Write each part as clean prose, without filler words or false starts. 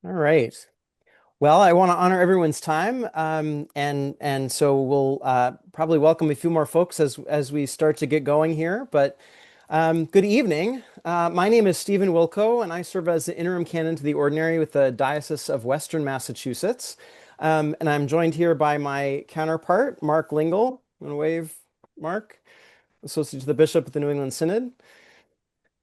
All right. Well, I want to honor everyone's time, and so we'll probably welcome a few more folks as we start to get going here. But good evening. My name is Stephen Wilco, and I serve as the interim canon to the ordinary with the Diocese of Western Massachusetts. And I'm joined here by my counterpart, Mark Lingle. I'm gonna wave, Mark, associate to the Bishop at the New England Synod.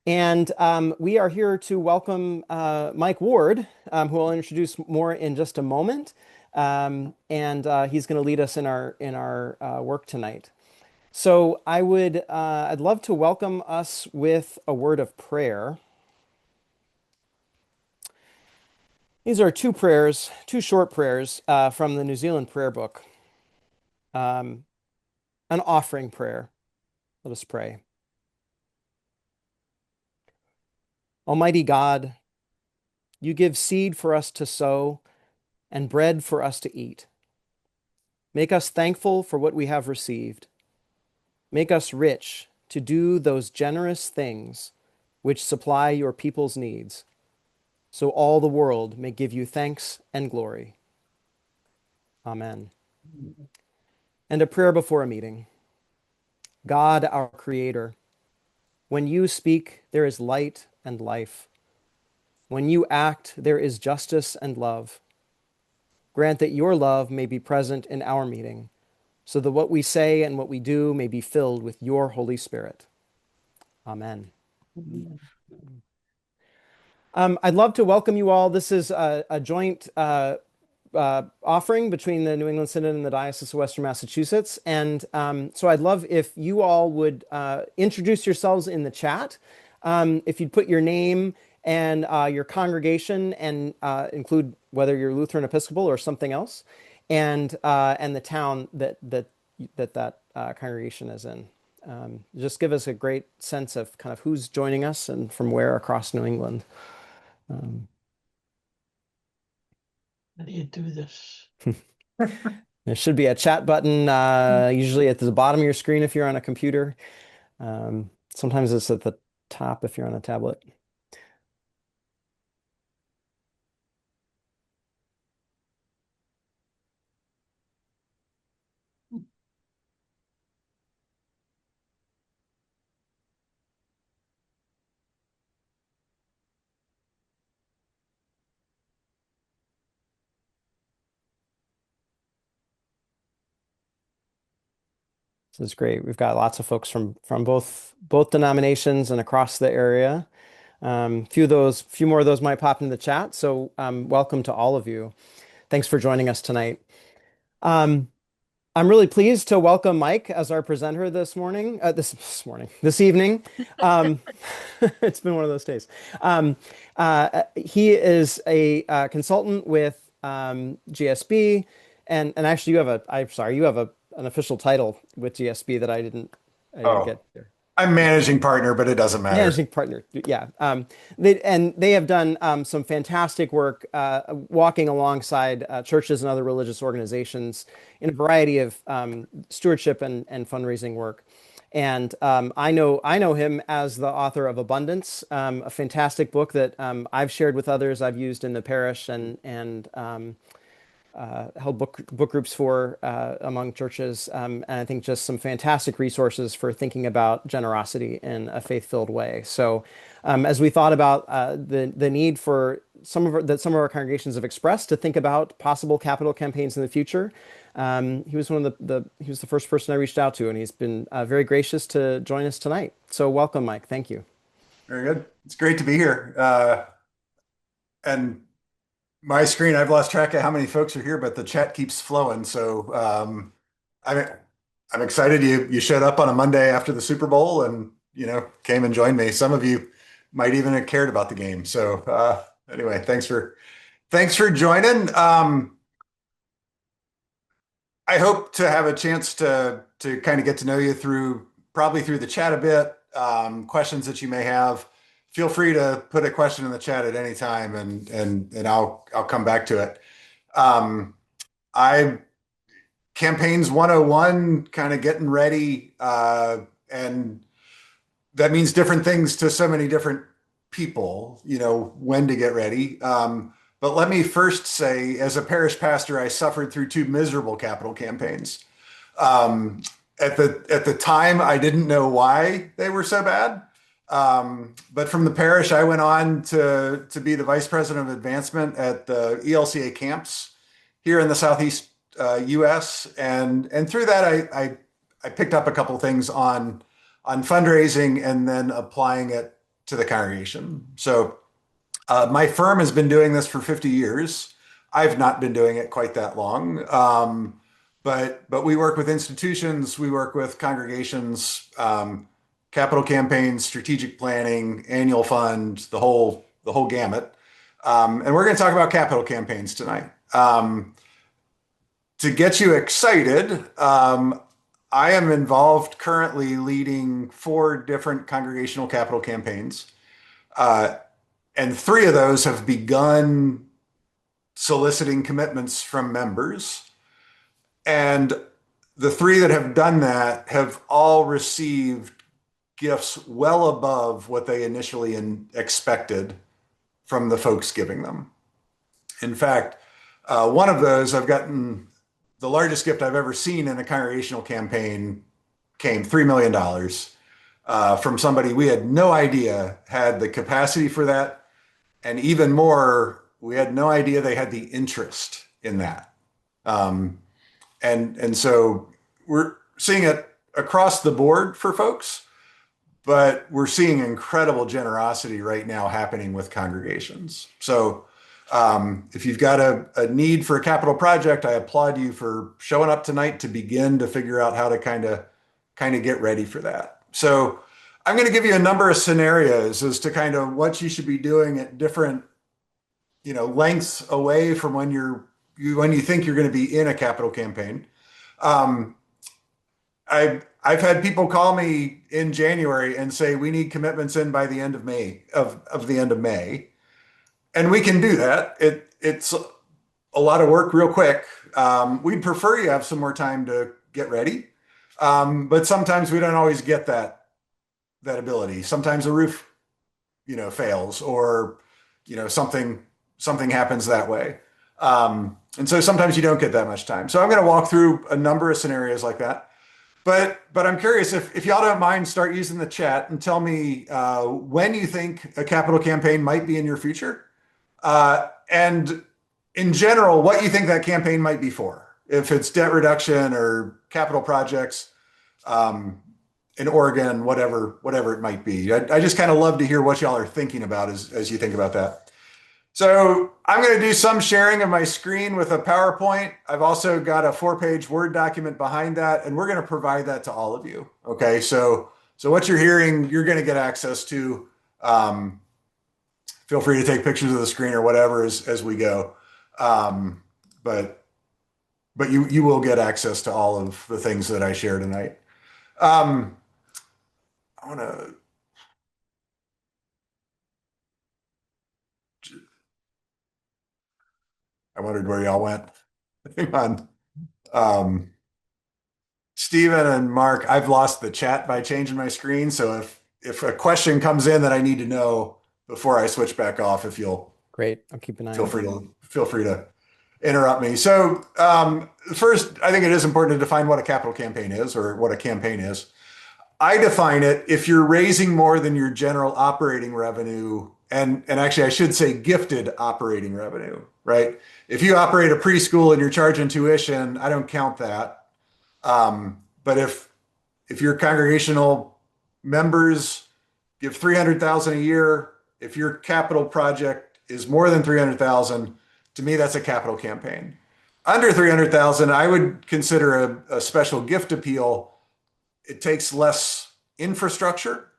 And we are here to welcome Mike Ward, who I'll introduce more in just a moment. And he's going to lead us in our work tonight. So I'd love to welcome us with a word of prayer. These are two prayers, two short prayers from the New Zealand Prayer Book, um, an offering prayer. Let us pray. Almighty God, you give seed for us to sow and bread for us to eat. Make us thankful for what we have received. Make us rich to do those generous things which supply your people's needs, so all the world may give you thanks and glory. Amen. And a prayer before a meeting. God, our Creator, when you speak, there is light and life. When you act, there is justice and love. Grant that your love may be present in our meeting, so that what we say and what we do may be filled with your Holy Spirit. Amen. I'd love to welcome you all. This is a joint offering between the New England Synod and the Diocese of Western Massachusetts. And so I'd love if you all would introduce yourselves in the chat. If you'd put your name and your congregation and include whether you're Lutheran Episcopal or something else, and the town that congregation is in. Just give us a great sense of kind of who's joining us and from where across New England. Um, How do you do this? there should be a chat button, usually at the bottom of your screen if you're on a computer. Sometimes it's at the top if you're on a tablet. This is great. We've got lots of folks from both denominations and across the area. Few more of those might pop in the chat. So welcome to all of you. Thanks for joining us tonight. Um, I'm really pleased to welcome Mike as our presenter this evening. Um, it's been one of those days. He is a consultant with GSB, and actually, you have an official title with GSB that I didn't Oh, get there. I'm managing partner, but it doesn't matter. Managing partner, yeah. They have done some fantastic work walking alongside churches and other religious organizations in a variety of stewardship and fundraising work. And I know him as the author of Abundance, a fantastic book that I've shared with others. I've used in the parish and held book groups for among churches, and I think just some fantastic resources for thinking about generosity in a faith-filled way. So, as we thought about the need for some of our congregations have expressed to think about possible capital campaigns in the future, he was one of he was the first person I reached out to, and he's been very gracious to join us tonight. So, welcome, Mike. Thank you. Very good. It's great to be here. And my screen, I've lost track of how many folks are here, but the chat keeps flowing. So I'm I'm excited you showed up on a Monday after the Super Bowl and came and joined me. Some of you might even have cared about the game. So anyway, thanks for joining. I hope to have a chance to kind of get to know you probably through the chat a bit. Questions that you may have, feel free to put a question in the chat at any time, and I'll come back to it. I campaigns 101, kind of getting ready, and that means different things to so many different people. When to get ready. But let me first say, as a parish pastor, I suffered through two miserable capital campaigns. Um, at the time, I didn't know why they were so bad. But from the parish, I went on to be the vice president of advancement at the ELCA camps here in the Southeast U.S. And through that, I picked up a couple things on fundraising and then applying it to the congregation. So my firm has been doing this for 50 years. I've not been doing it quite that long. But we work with institutions, we work with congregations, capital campaigns, strategic planning, annual fund, the whole gamut. And we're going to talk about capital campaigns tonight. To get you excited, I am involved currently leading 4 different congregational capital campaigns. And 3 of those have begun soliciting commitments from members. And the 3 that have done that have all received gifts well above what they initially expected from the folks giving them. In fact, one of those, I've gotten the largest gift I've ever seen in a congregational campaign came $3 million from somebody we had no idea had the capacity for that. And even more, we had no idea they had the interest in that. And so we're seeing it across the board for folks, but we're seeing incredible generosity right now happening with congregations. So if you've got a need for a capital project, I applaud you for showing up tonight to begin to figure out how to kind of get ready for that. So I'm going to give you a number of scenarios as to kind of what you should be doing at different, lengths away from when you think you're going to be in a capital campaign. I've had people call me in January and say we need commitments in by the end of May of the end of May, and we can do that. It's a lot of work real quick. We'd prefer you have some more time to get ready, but sometimes we don't always get that ability. Sometimes the roof, fails, or something happens that way. And so sometimes you don't get that much time. So I'm going to walk through a number of scenarios like that. But I'm curious if y'all don't mind, start using the chat and tell me when you think a capital campaign might be in your future. And in general, what you think that campaign might be for. If it's debt reduction or capital projects in Oregon, whatever it might be. I just kind of love to hear what y'all are thinking about as you think about that. So I'm going to do some sharing of my screen with a PowerPoint. I've also got a 4-page Word document behind that, and we're going to provide that to all of you. Okay, so what you're hearing, you're going to get access to. Feel free to take pictures of the screen or whatever as we go. But you will get access to all of the things that I share tonight. I wondered where y'all went. Hang on. Stephen and Mark, I've lost the chat by changing my screen. So if a question comes in that I need to know before I switch back off, if you'll Great. I'll keep an eye feel on free to interrupt me. So first, I think it is important to define what a capital campaign is, or what a campaign is. I define it if you're raising more than your general operating revenue, and actually I should say gifted operating revenue, right? If you operate a preschool and you're charging tuition, I don't count that. But if your congregational members give $300,000 a year, if your capital project is more than $300,000, to me that's a capital campaign. Under $300,000, I would consider a special gift appeal. It takes less infrastructure.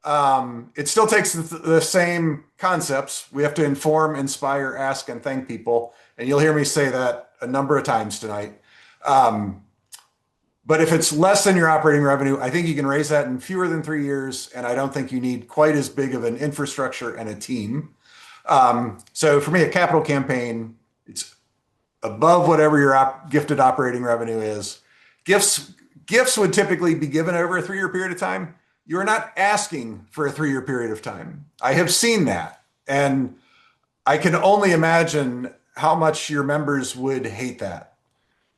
It still takes the same concepts. We have to inform, inspire, ask, and thank people. And you'll hear me say that a number of times tonight. But if it's less than your operating revenue, I think you can raise that in fewer than 3 years. And I don't think you need quite as big of an infrastructure and a team. So for me, a capital campaign, it's above whatever your gifted operating revenue is. Gifts would typically be given over a 3-year period of time. You are not asking for a 3-year period of time. I have seen that. And I can only imagine how much your members would hate that.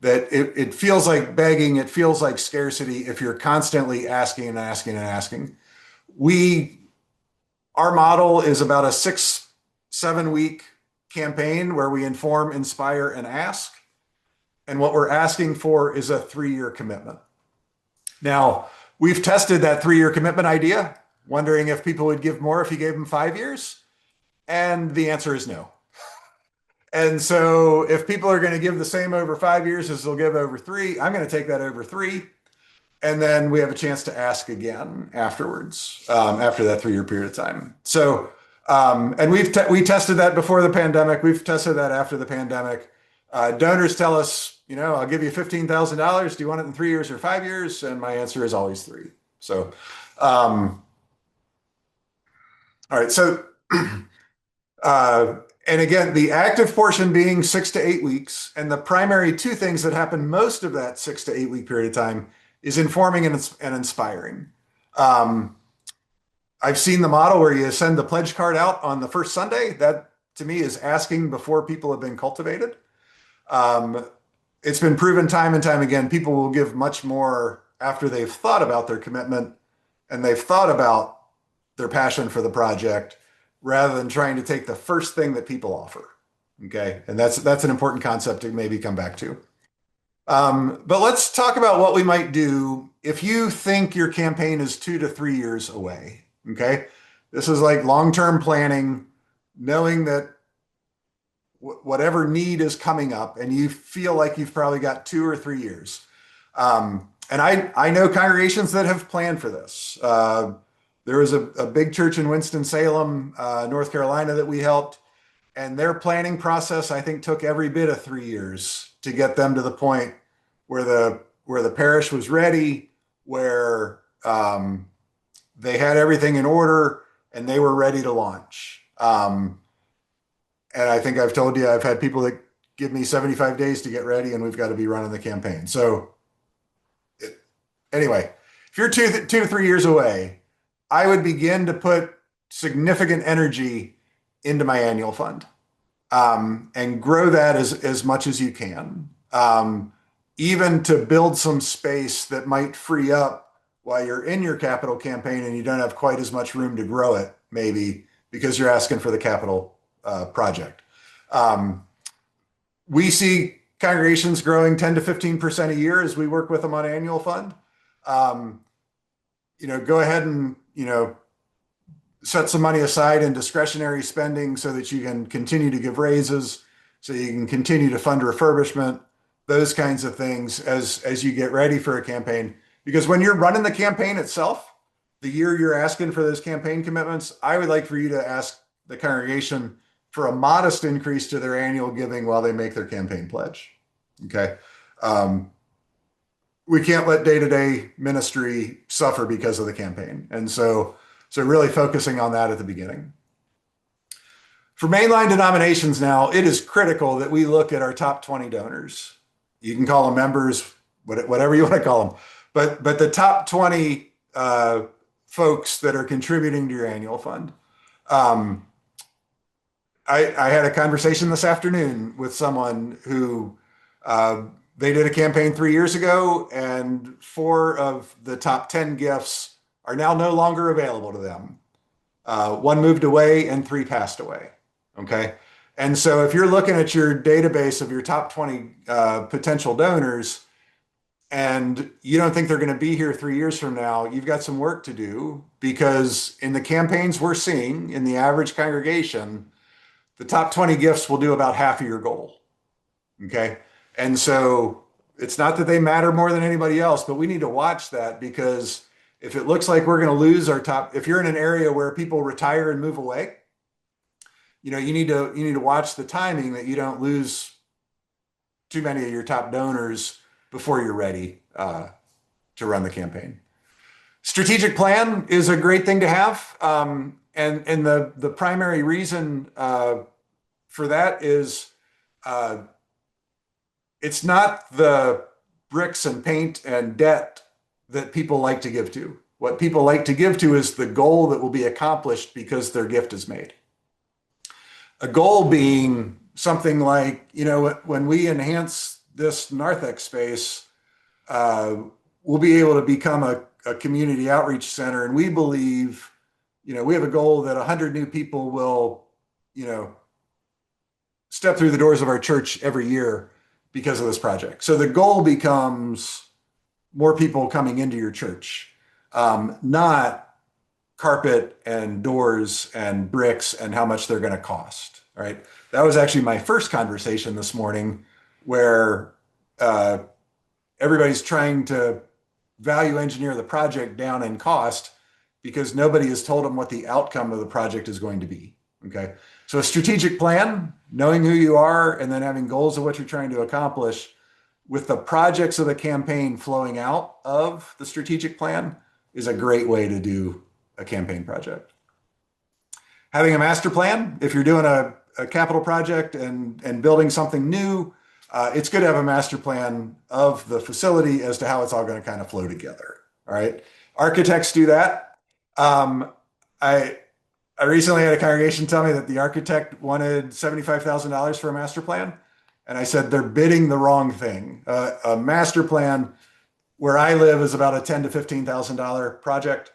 That it feels like begging, it feels like scarcity if you're constantly asking and asking and asking. We, our model is about a 6, 7 week campaign where we inform, inspire, and ask. And what we're asking for is a 3-year commitment. Now, we've tested that 3-year commitment idea, wondering if people would give more if you gave them 5 years. And the answer is no. And so if people are going to give the same over 5 years as they'll give over 3, I'm going to take that over 3. And then we have a chance to ask again afterwards, after that 3-year period of time. So, and we tested that before the pandemic. We've tested that after the pandemic. Donors tell us, I'll give you $15,000. Do you want it in 3 years or 5 years? And my answer is always 3. So, all right. So, and again, the active portion being 6 to 8 weeks, and the primary 2 things that happen most of that 6 to 8 week period of time is informing and inspiring. I've seen the model where you send the pledge card out on the first Sunday. That to me is asking before people have been cultivated. It's been proven time and time again, people will give much more after they've thought about their commitment and they've thought about their passion for the project rather than trying to take the first thing that people offer. Okay. And that's an important concept to maybe come back to. But let's talk about what we might do if you think your campaign is 2 to 3 years away. Okay. This is like long-term planning, knowing that whatever need is coming up and you feel like you've probably got 2 or 3 years. And I know congregations that have planned for this. There was a big church in Winston-Salem, North Carolina that we helped, and their planning process, I think, took every bit of 3 years to get them to the point where the parish was ready, where they had everything in order and they were ready to launch. And I think I've told you, I've had people that give me 75 days to get ready and we've got to be running the campaign. So anyway, if you're 2 to 3 years away, I would begin to put significant energy into my annual fund, and grow that as much as you can. Even to build some space that might free up while you're in your capital campaign and you don't have quite as much room to grow it, maybe because you're asking for the capital project. We see congregations growing 10 to 15% a year as we work with them on annual fund. Go ahead and, set some money aside in discretionary spending so that you can continue to give raises, so you can continue to fund refurbishment, those kinds of things as you get ready for a campaign. Because when you're running the campaign itself, the year you're asking for those campaign commitments, I would like for you to ask the congregation for a modest increase to their annual giving while they make their campaign pledge. Okay. We can't let day-to-day ministry suffer because of the campaign. And so really focusing on that at the beginning. For mainline denominations now, it is critical that we look at our top 20 donors. You can call them members, whatever you want to call them. But the top 20 folks that are contributing to your annual fund. I had a conversation this afternoon with someone who they did a campaign 3 years ago, and 4 of the top 10 gifts are now no longer available to them. 1 moved away and 3 passed away. Okay. And so if you're looking at your database of your top 20 potential donors and you don't think they're going to be here 3 years from now, you've got some work to do, because in the campaigns we're seeing in the average congregation, the top 20 gifts will do about half of your goal. Okay. And so it's not that they matter more than anybody else, but we need to watch that, because if it looks like we're going to lose our top, if you're in an area where people retire and move away, you need to watch the timing that you don't lose too many of your top donors before you're ready to run the campaign. Strategic plan is a great thing to have. And the primary reason for that is it's not the bricks and paint and debt that people like to give to. What people like to give to is the goal that will be accomplished because their gift is made. A goal being something like, when we enhance this narthex space, uh, we'll be able to become a community outreach center. And we believe, we have a goal that 100 new people will, step through the doors of our church every year because of this project. So the goal becomes more people coming into your church, not carpet and doors and bricks and how much they're going to cost. All right. That was actually my first conversation this morning where everybody's trying to value engineer the project down in cost because nobody has told them what the outcome of the project is going to be. Okay. So a strategic plan, knowing who you are, and then having goals of what you're trying to accomplish with the projects of the campaign flowing out of the strategic plan is a great way to do a campaign project. Having a master plan, if you're doing a capital project and building something new, it's good to have a master plan of the facility as to how it's all going to kind of flow together. All right. Architects do that. I recently had a congregation tell me that the architect wanted $75,000 for a master plan. And I said, they're bidding the wrong thing. A master plan where I live is about a $10,000 to $15,000 project.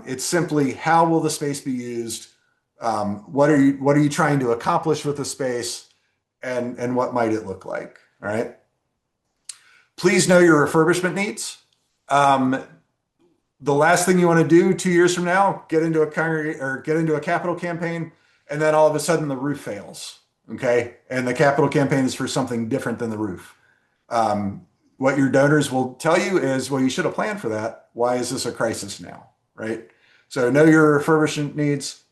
It's simply how will the space be used? What are you trying to accomplish with the space? And what might it look like? All right. Please know your refurbishment needs. The last thing you want to do 2 years from now, get into a capital campaign, and then all of a sudden the roof fails. Okay. And the capital campaign is for something different than the roof. What your donors will tell you is, well, you should have planned for that. Why is this a crisis now? Right. So know your refurbishment needs.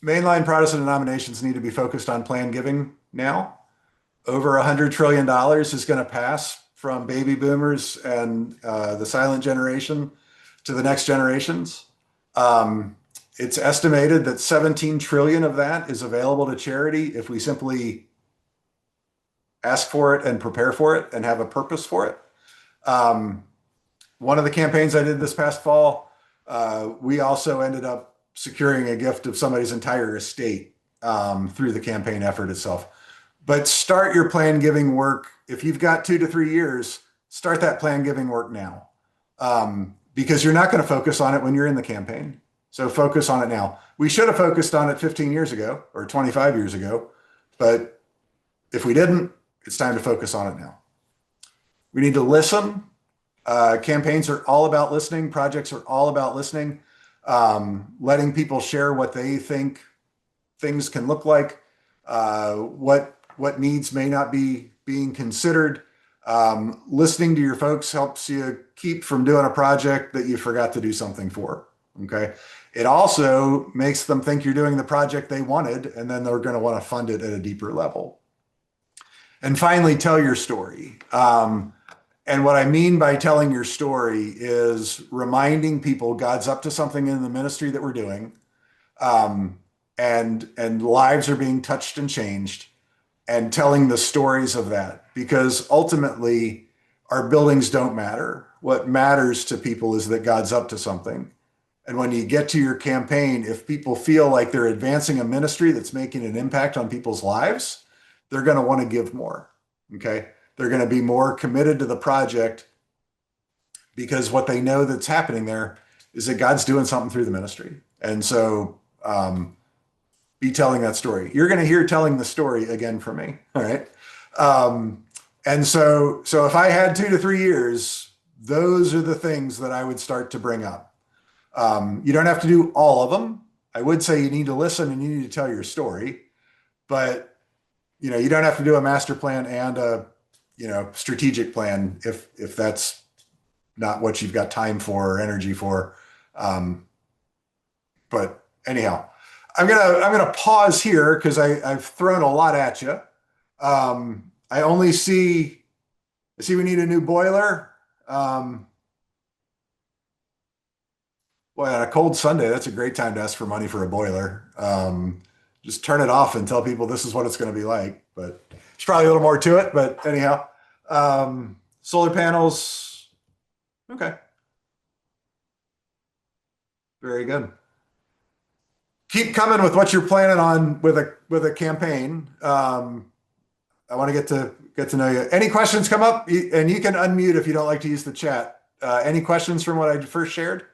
Mainline Protestant denominations need to be focused on plan giving now. Over $100 trillion is going to pass from baby boomers and the silent generation to the next generations. It's estimated that 17 trillion of that is available to charity if we simply ask for it and prepare for it and have a purpose for it. One of the campaigns I did this past fall, we also ended up securing a gift of somebody's entire estate through the campaign effort itself. But start your plan giving work. If you've got 2 to 3 years, start that plan giving work now, because you're not going to focus on it when you're in the campaign. So focus on it now. We should have focused on it 15 years ago or 25 years ago, but if we didn't, it's time to focus on it now. We need to listen. Campaigns are all about listening. Projects are all about listening, letting people share what they think things can look like, what needs may not be being considered. Listening to your folks helps you keep from doing a project that you forgot to do something for. Okay. It also makes them think you're doing the project they wanted, and then they're going to want to fund it at a deeper level. And finally, tell your story. And what I mean by telling your story is reminding people God's up to something in the ministry that we're doing, and lives are being touched and changed, and telling the stories of that, because ultimately our buildings don't matter. What matters to people is that God's up to something. And when you get to your campaign, if people feel like they're advancing a ministry that's making an impact on people's lives, they're going to want to give more. Okay. They're going to be more committed to the project because what they know that's happening there is that God's doing something through the ministry. And so, be telling that story. You're going to hear telling the story again from me. All right. And so if I had 2 to 3 years, those are the things that I would start to bring up. You don't have to do all of them. I would say you need to listen and you need to tell your story, but you don't have to do a master plan and a, strategic plan if that's not what you've got time for or energy for. But anyhow, I'm gonna pause here because I've thrown a lot at you. I see we need a new boiler. Boy, on a cold Sunday, that's a great time to ask for money for a boiler. Just turn it off and tell people this is what it's going to be like. But there's probably a little more to it. But anyhow, solar panels. Okay. Very good. keep coming with what you're planning on with a campaign. I want to get to know you. Any questions come up, and you can unmute if you don't like to use the chat. Any questions from what I first shared?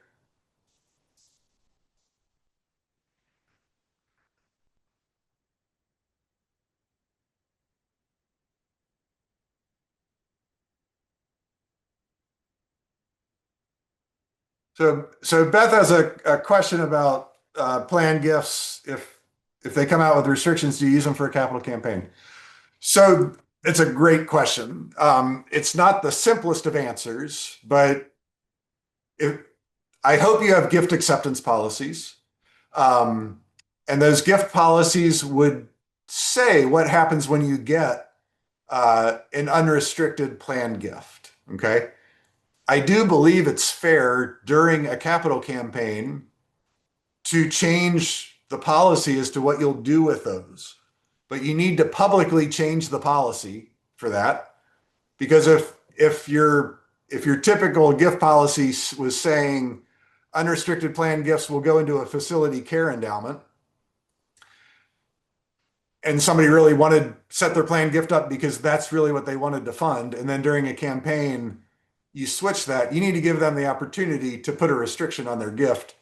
So Beth has a question about planned gifts. If they come out with restrictions, do you use them for a capital campaign? So it's a great question. It's not the simplest of answers, but if, I hope you have gift acceptance policies. And those gift policies would say what happens when you get an unrestricted planned gift. Okay. I do believe it's fair during a capital campaign to change the policy as to what you'll do with those. But you need to publicly change the policy for that. Because if your typical gift policy was saying unrestricted planned gifts will go into a facility care endowment, and somebody really wanted set their planned gift up because that's really what they wanted to fund, and then during a campaign you switch that, you need to give them the opportunity to put a restriction on their gift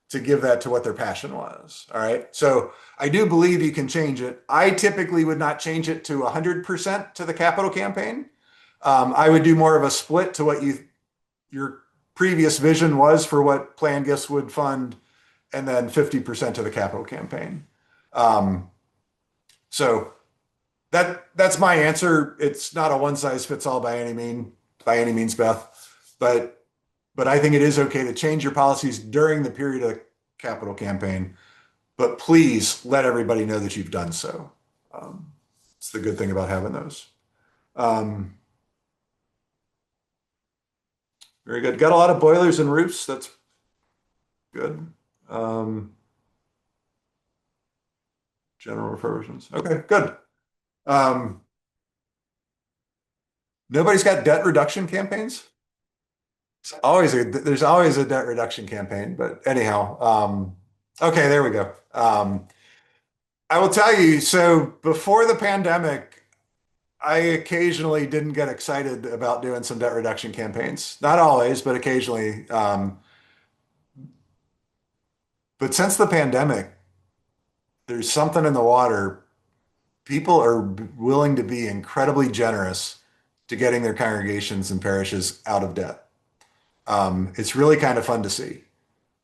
to give that to what their passion was. All right. So I do believe you can change it. I typically would not change it to 100% to the capital campaign. I would do more of a split to what your previous vision was for what planned gifts would fund, and then 50% to the capital campaign. So that's my answer. It's not a one size fits all by any means, Beth, but I think it is okay to change your policies during the period of the capital campaign, but please let everybody know that you've done so. It's the good thing about having those. Very good. Got a lot of boilers and roofs. That's good. General refurbishments. Okay, good. Nobody's got debt reduction campaigns? There's always a debt reduction campaign, but anyhow, okay, there we go. I will tell you, so before the pandemic, I occasionally didn't get excited about doing some debt reduction campaigns. Not always, but occasionally. But since the pandemic, there's something in the water. People are willing to be incredibly generous to getting their congregations and parishes out of debt. It's really kind of fun to see.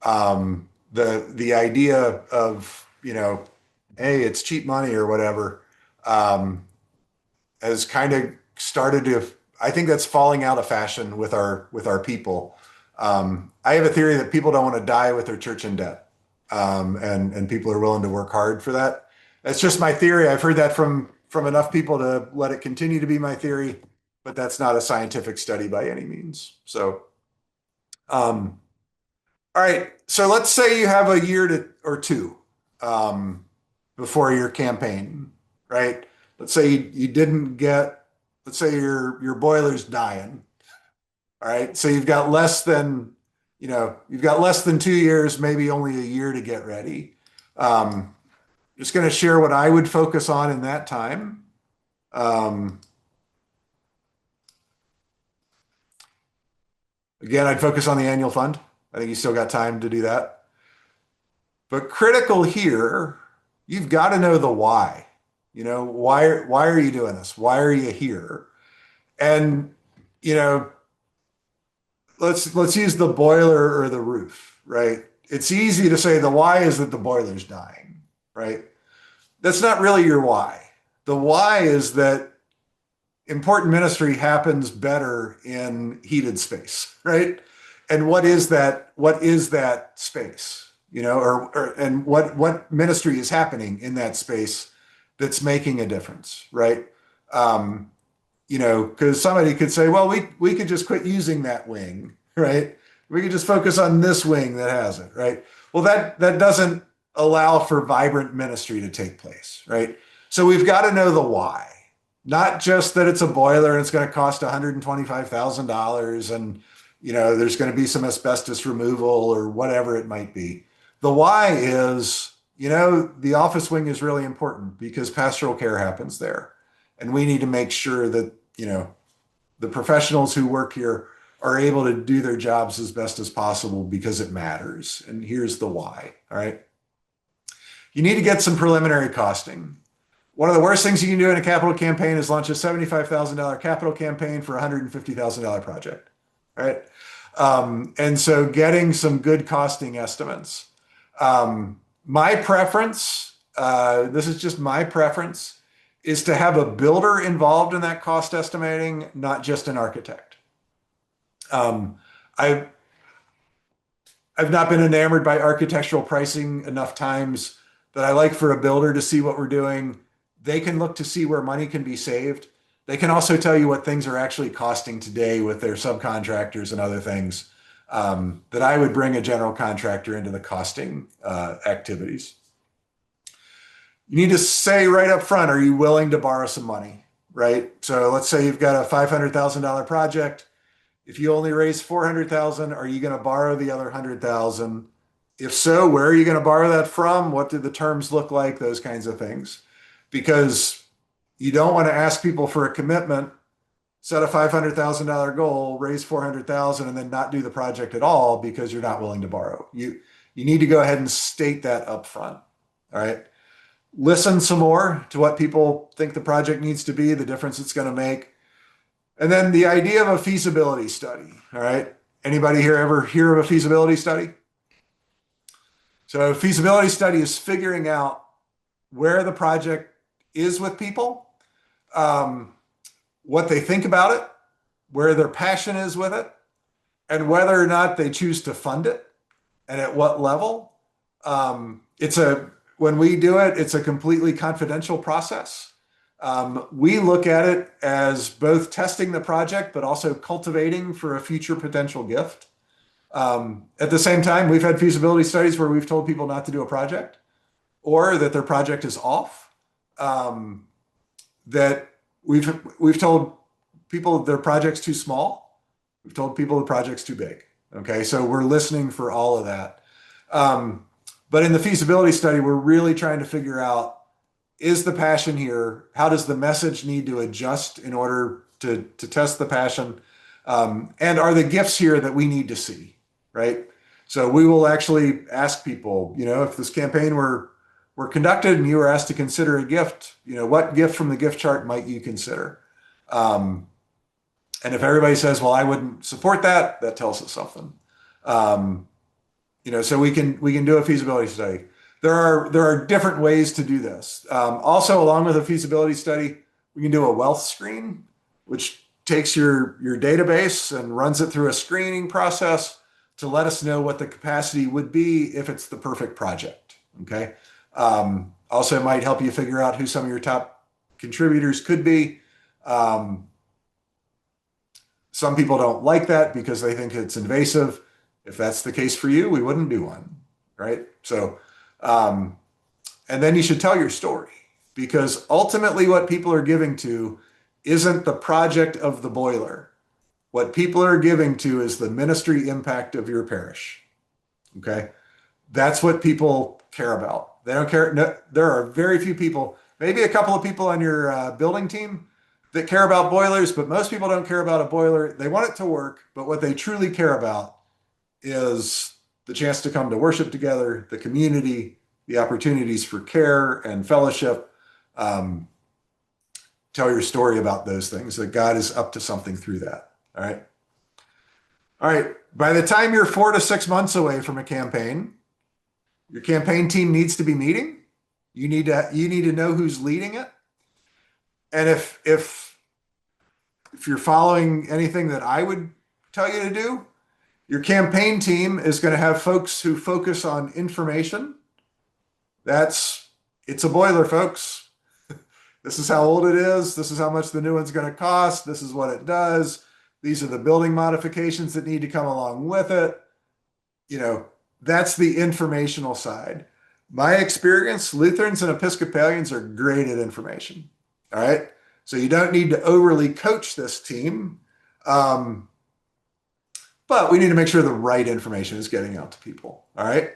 The idea of, hey, it's cheap money or whatever, has kind of started to, I think that's falling out of fashion with our people. I have a theory that people don't want to die with their church in debt. And people are willing to work hard for that. That's just my theory. I've heard that from enough people to let it continue to be my theory, but that's not a scientific study by any means. So, all right. So let's say you have a year or two before your campaign, right? Let's say you didn't get, let's say your boiler's dying. All right. So you've got less than 2 years, maybe only a year to get ready. Just going to share what I would focus on in that time. Again, I'd focus on the annual fund. I think you still got time to do that. But critical here, you've got to know the why. Why are you doing this? Why are you here? And, let's use the boiler or the roof, right? It's easy to say the why is that the boiler's dying, right? That's not really your why. The why is that important ministry happens better in heated space, right? And what is that space? And what ministry is happening in that space that's making a difference, right? Because somebody could say, well, we could just quit using that wing, right? We could just focus on this wing that has it, right? Well, that doesn't allow for vibrant ministry to take place, right? So we've got to know the why, not just that it's a boiler and it's going to cost $125,000 and, there's going to be some asbestos removal or whatever it might be. The why is, the office wing is really important because pastoral care happens there. And we need to make sure that, the professionals who work here are able to do their jobs as best as possible because it matters. And here's the why. All right. You need to get some preliminary costing. One of the worst things you can do in a capital campaign is launch a $75,000 capital campaign for a $150,000 project. All right. And so getting some good costing estimates. My preference, this is just my preference, is to have a builder involved in that cost estimating, not just an architect. I've not been enamored by architectural pricing enough times that I like for a builder to see what we're doing. They can look to see where money can be saved. They can also tell you what things are actually costing today with their subcontractors and other things, that I would bring a general contractor into the costing activities. You need to say right up front, are you willing to borrow some money, right? So let's say you've got a $500,000 project. If you only raise $400,000, are you going to borrow the other $100,000? If so, where are you going to borrow that from? What do the terms look like? Those kinds of things. Because you don't want to ask people for a commitment, set a $500,000 goal, raise $400,000, and then not do the project at all because you're not willing to borrow. You need to go ahead and state that up front. All right. Listen some more to what people think the project needs to be, the difference it's going to make. And then the idea of a feasibility study. All right. Anybody here ever hear of a feasibility study? So a feasibility study is figuring out where the project is with people, what they think about it, where their passion is with it, and whether or not they choose to fund it and at what level. When we do it, it's a completely confidential process. We look at it as both testing the project, but also cultivating for a future potential gift. At the same time, we've had feasibility studies where we've told people not to do a project or that their project is off. That we've told people their project's too small. We've told people the project's too big. Okay, so we're listening for all of that. But in the feasibility study, we're really trying to figure out, is the passion here? How does the message need to adjust in order to test the passion? And are the gifts here that we need to see, right? So we will actually ask people, if this campaign were conducted and you were asked to consider a gift, what gift from the gift chart might you consider? And if everybody says, well, I wouldn't support that, that tells us something. So we can do a feasibility study. There are different ways to do this. Also, along with a feasibility study, we can do a wealth screen, which takes your database and runs it through a screening process to let us know what the capacity would be if it's the perfect project. Okay. Also, it might help you figure out who some of your top contributors could be. Some people don't like that because they think it's invasive. If that's the case for you, we wouldn't do one, right? So, and then you should tell your story, because ultimately what people are giving to isn't the project of the boiler. What people are giving to is the ministry impact of your parish. Okay. That's what people care about. They don't care. No, there are very few people, maybe a couple of people on your building team that care about boilers, but most people don't care about a boiler. They want it to work, but what they truly care about is the chance to come to worship together, the community, the opportunities for care and fellowship. Tell your story about those things, that God is up to something through that. All right. All right. By the time you're 4 to 6 months away from a campaign, your campaign team needs to be meeting. You need to know who's leading it. And if you're following anything that I would tell you to do, your campaign team is going to have folks who focus on information. It's a boiler, folks. This is how old it is. This is how much the new one's going to cost. This is what it does. These are the building modifications that need to come along with it. That's the informational side. My experience, Lutherans and Episcopalians are great at information. All right. So you don't need to overly coach this team. But we need to make sure the right information is getting out to people. All right.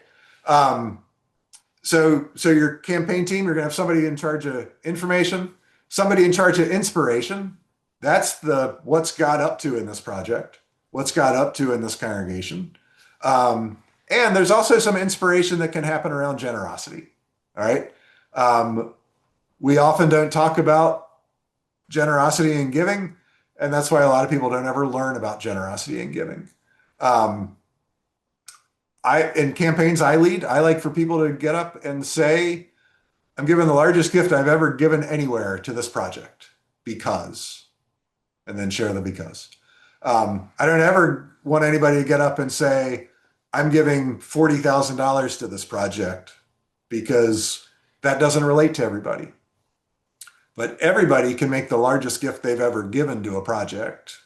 So your campaign team, you're going to have somebody in charge of information, somebody in charge of inspiration. That's the what's God up to in this project, what's God up to in this congregation. And there's also some inspiration that can happen around generosity. All right. We often don't talk about generosity and giving, and that's why a lot of people don't ever learn about generosity and giving. Um, in campaigns I lead, I like for people to get up and say, I'm giving the largest gift I've ever given anywhere to this project because, and then share the because. I don't ever want anybody to get up and say, I'm giving $40,000 to this project because that doesn't relate to everybody. But everybody can make the largest gift they've ever given to a project,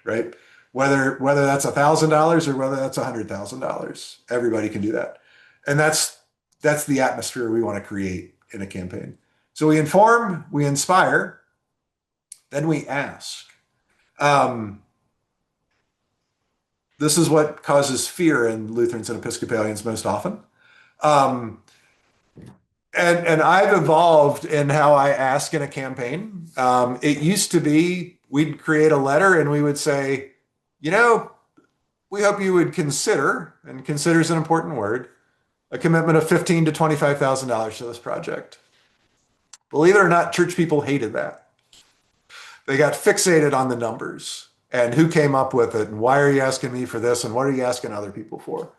right? Whether that's $1,000 or whether that's $100,000, everybody can do that. And that's the atmosphere we want to create in a campaign. So we inform, we inspire, then we ask. This is what causes fear in Lutherans and Episcopalians most often. And I've evolved in how I ask in a campaign. It used to be we'd create a letter and we would say, we hope you would consider, and consider is an important word, a commitment of $15,000 to $25,000 to this project. Believe it or not, church people hated that. They got fixated on the numbers and who came up with it and why are you asking me for this and what are you asking other people for?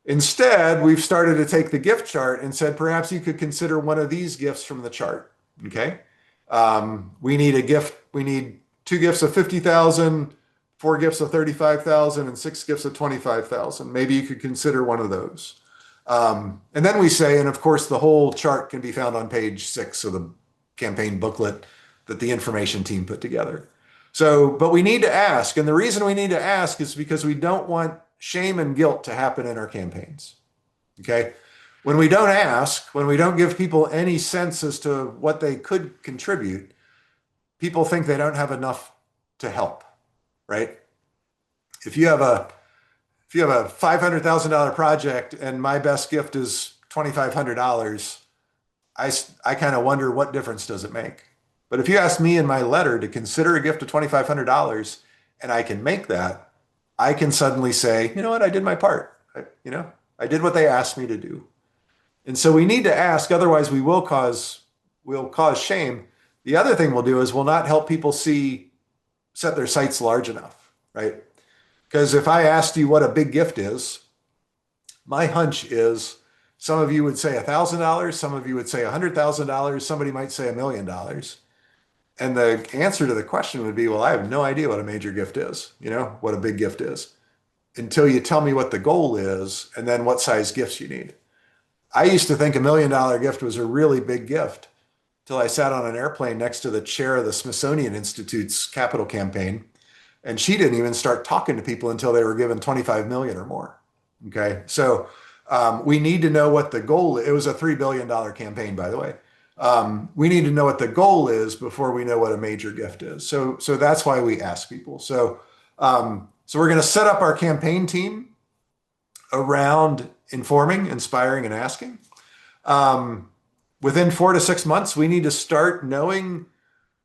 Instead, we've started to take the gift chart and said, perhaps you could consider one of these gifts from the chart. Okay. We need a gift. We need 2 gifts of 50,000, 4 gifts of 35,000, and 6 gifts of 25,000. Maybe you could consider one of those. And then we say, and of course, the whole chart can be found on page 6 of the campaign booklet that the information team put together. So, but we need to ask. And the reason we need to ask is because we don't want shame and guilt to happen in our campaigns. Okay. When we don't ask, when we don't give people any sense as to what they could contribute, people think they don't have enough to help, right? If you have a $500,000 project and my best gift is $2,500, I kind of wonder what difference does it make? But if you ask me in my letter to consider a gift of $2,500 and I can make that, I can suddenly say, you know what, I did my part. I did what they asked me to do. And so we need to ask, otherwise we'll cause shame. The other thing we'll do is we'll not help people set their sights large enough, right? Because if I asked you what a big gift is, my hunch is some of you would say $1,000, some of you would say $100,000, somebody might say $1 million. And the answer to the question would be, well, I have no idea what a major gift is, what a big gift is, until you tell me what the goal is and then what size gifts you need. I used to think $1 million gift was a really big gift till I sat on an airplane next to the chair of the Smithsonian Institute's capital campaign. And she didn't even start talking to people until they were given 25 million or more. Okay. So we need to know what the goal is. It was a $3 billion campaign, by the way. We need to know what the goal is before we know what a major gift is. So that's why we ask people. So we're going to set up our campaign team around informing, inspiring, and asking. Within 4 to 6 months, we need to start knowing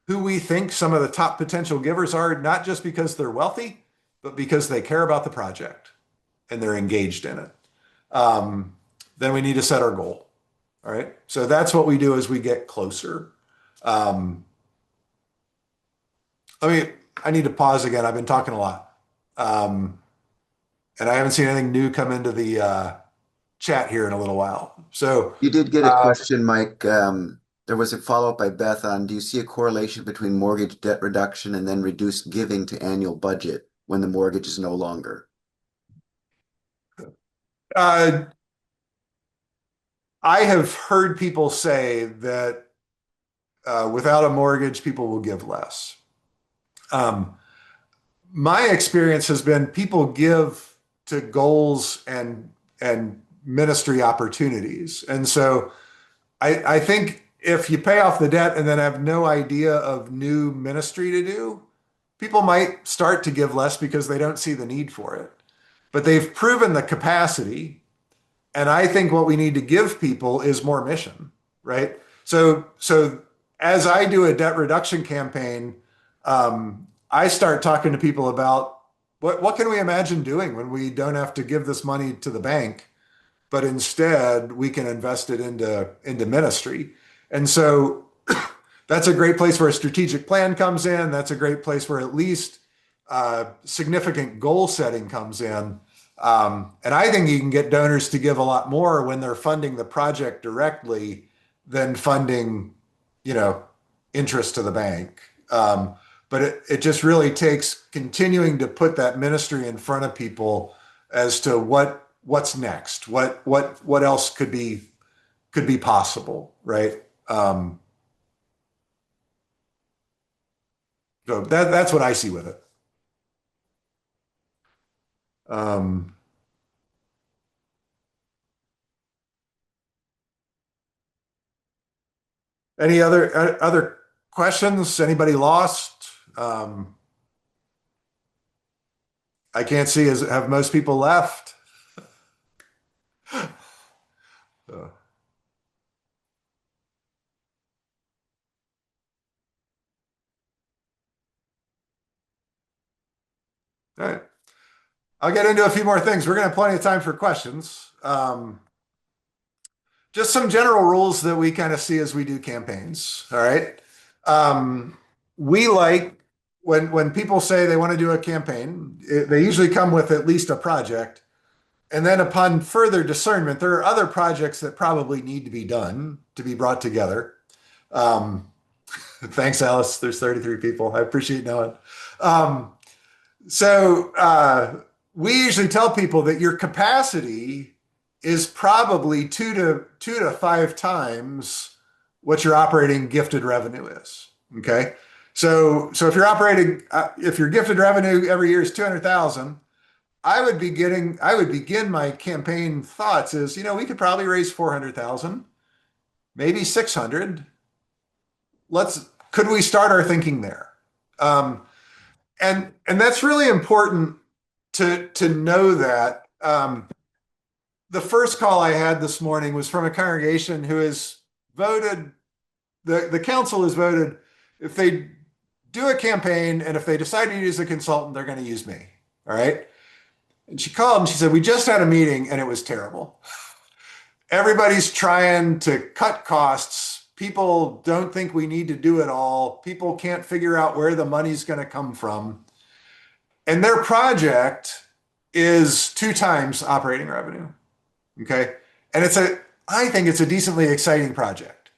who we think some of the top potential givers are, not just because they're wealthy, but because they care about the project and they're engaged in it. Then we need to set our goal. All right. So that's what we do as we get closer. I need to pause again. I've been talking a lot. And I haven't seen anything new come into the chat here in a little while. So you did get a question, Mike. There was a follow-up by Beth on, do you see a correlation between mortgage debt reduction and then reduced giving to annual budget when the mortgage is no longer? I have heard people say that without a mortgage, people will give less. My experience has been people give to goals and ministry opportunities. And so I think if you pay off the debt and then have no idea of new ministry to do, people might start to give less because they don't see the need for it. But they've proven the capacity. And I think what we need to give people is more mission, right? So as I do a debt reduction campaign, I start talking to people about what can we imagine doing when we don't have to give this money to the bank, but instead we can invest it into ministry. And so that's a great place where a strategic plan comes in. That's a great place where at least significant goal setting comes in. And I think you can get donors to give a lot more when they're funding the project directly than funding, interest to the bank. But it just really takes continuing to put that ministry in front of people as to what's next, what else could be possible, right? So that's what I see with it. Any other questions? Anybody lost? I can't see. Have most people left? So, all right. I'll get into a few more things. We're going to have plenty of time for questions. Just some general rules that we kind of see as we do campaigns. All right. We like when people say they want to do a campaign, they usually come with at least a project. And then upon further discernment, there are other projects that probably need to be done to be brought together. Thanks, Alice. There's 33 people. I appreciate knowing. So we usually tell people that your capacity is probably two to five times what your operating gifted revenue is. Okay. So if you're operating, if your gifted revenue every year is 200,000, I would begin my campaign thoughts is, we could probably raise 400,000, maybe 600. Could we start our thinking there? And that's really important to know that. The first call I had this morning was from a congregation who has voted, the council has voted, if they do a campaign and if they decide to use a consultant, they're going to use me. All right. And she called and she said, we just had a meeting and it was terrible. Everybody's trying to cut costs. People don't think we need to do it all. People can't figure out where the money's going to come from. And their project is 2 times operating revenue. Okay. And I think it's a decently exciting project.